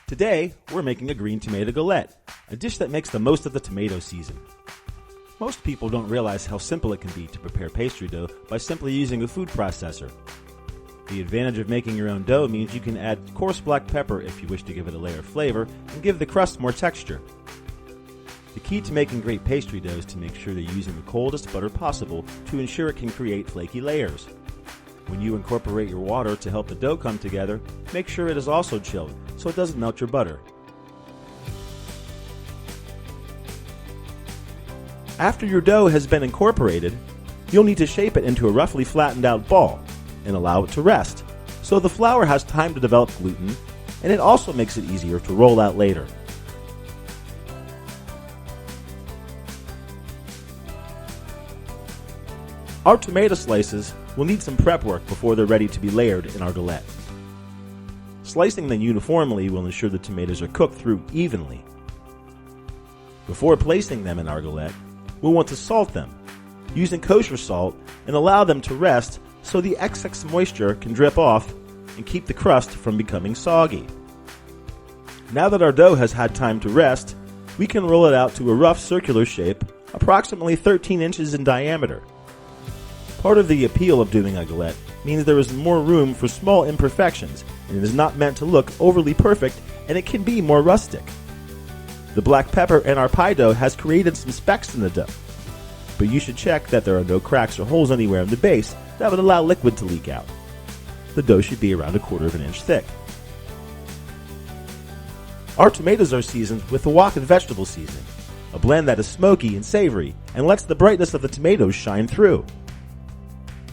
Today, we're making a green tomato galette, a dish that makes the most of the tomato season. Most people don't realize how simple it can be to prepare pastry dough by simply using a food processor. The advantage of making your own dough means you can add coarse black pepper if you wish to give it a layer of flavor and give the crust more texture. The key to making great pastry dough is to make sure you're using the coldest butter possible to ensure it can create flaky layers. When you incorporate your water to help the dough come together, make sure it is also chilled so it doesn't melt your butter. After your dough has been incorporated, you'll need to shape it into a roughly flattened out ball and allow it to rest, so the flour has time to develop gluten, and it also makes it easier to roll out later. Our tomato slices will need some prep work before they're ready to be layered in our galette. Slicing them uniformly will ensure the tomatoes are cooked through evenly. Before placing them in our galette, we'll want to salt them, using kosher salt, and allow them to rest so the excess moisture can drip off and keep the crust from becoming soggy. Now that our dough has had time to rest, we can roll it out to a rough circular shape, approximately 13 inches in diameter. Part of the appeal of doing a galette means there is more room for small imperfections, and it is not meant to look overly perfect, and it can be more rustic. The black pepper in our pie dough has created some specks in the dough, but you should check that there are no cracks or holes anywhere in the base that would allow liquid to leak out. The dough should be around 1/4 inch thick. Our tomatoes are seasoned with the Oaxacan Vegetable seasoning, a blend that is smoky and savory and lets the brightness of the tomatoes shine through.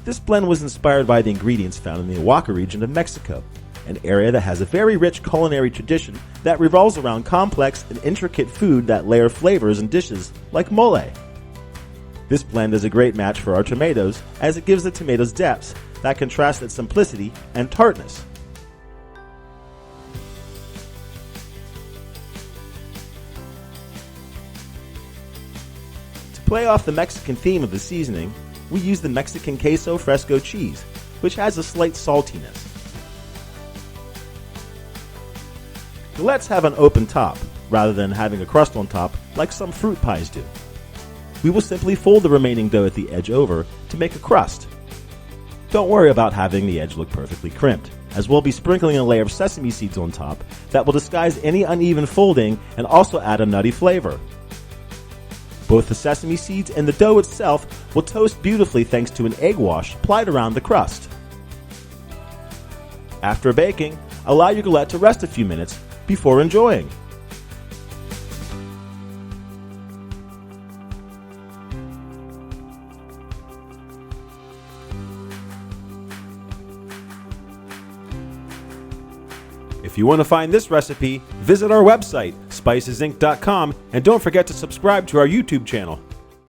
This blend was inspired by the ingredients found in the Oaxaca region of Mexico, an area that has a very rich culinary tradition that revolves around complex and intricate food that layer flavors in dishes like mole. This blend is a great match for our tomatoes as it gives the tomatoes depths that contrast its simplicity and tartness. To play off the Mexican theme of the seasoning, we use the Mexican Queso Fresco cheese, which has a slight saltiness. Galettes have an open top, rather than having a crust on top like some fruit pies do. We will simply fold the remaining dough at the edge over to make a crust. Don't worry about having the edge look perfectly crimped, as we'll be sprinkling a layer of sesame seeds on top that will disguise any uneven folding and also add a nutty flavor. Both the sesame seeds and the dough itself will toast beautifully thanks to an egg wash applied around the crust. After baking, allow your galette to rest a few minutes before enjoying. If you want to find this recipe, visit our website, spicesinc.com, and don't forget to subscribe to our YouTube channel.